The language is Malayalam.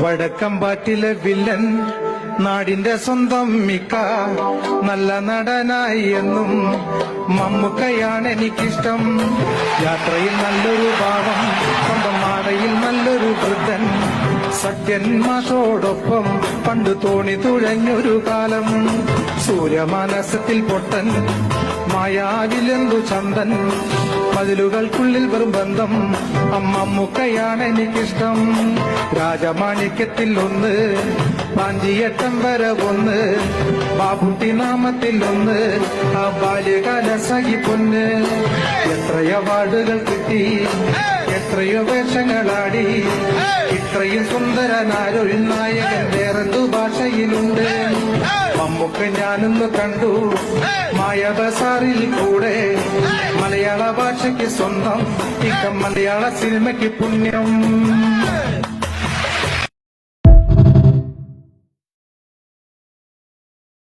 വടക്കമ്പാട്ടിലെ വില്ലൻ നാടിന്റെ സ്വന്തം മിക്ക നല്ല നടനായി എന്നും മമ്മൂക്കയാണ് എനിക്കിഷ്ടം. യാത്രയിൽ നല്ലൊരു ഭാവം, സ്വന്തം നാടയിൽ നല്ലൊരു വൃദ്ധൻ, സത്യൻ മാഷോടൊപ്പം പണ്ട് തോണി തുഴഞ്ഞൊരു കാലം. സൂര്യമാനസത്തിൽ പൊട്ടൻ, മായാവിലെന്തു ചന്തൻ, മതിലുകൾക്കുള്ളിൽ വെറും ബന്ധം, മമ്മൂക്കയാണ് എനിക്കിഷ്ടം. രാജമാണിക്യത്തിൽ ഒന്ന്, പാഞ്ചിയട്ടം വരെ ഒന്ന്, ബാബുട്ടി നാമത്തിൽ ഒന്ന്, ആ ബാല്യകാല സഖി പൊന്ന്. എത്രയോ അവാർഡുകൾ കിട്ടി, എത്രയോ വേഷങ്ങളാടി, ഇത്രയും സുന്ദരനാരൊരു നായകൻ വേറെന്തു ഭാഷയിലുണ്ട്. മമ്മൂക്ക ഞാനൊന്ന് കണ്ടു മായ ബസാറിൽ കൂടെ, മലയാള ഭാഷയ്ക്ക് സ്വന്തം, ഇക്ക മലയാള സിനിമയ്ക്ക് പുണ്യം.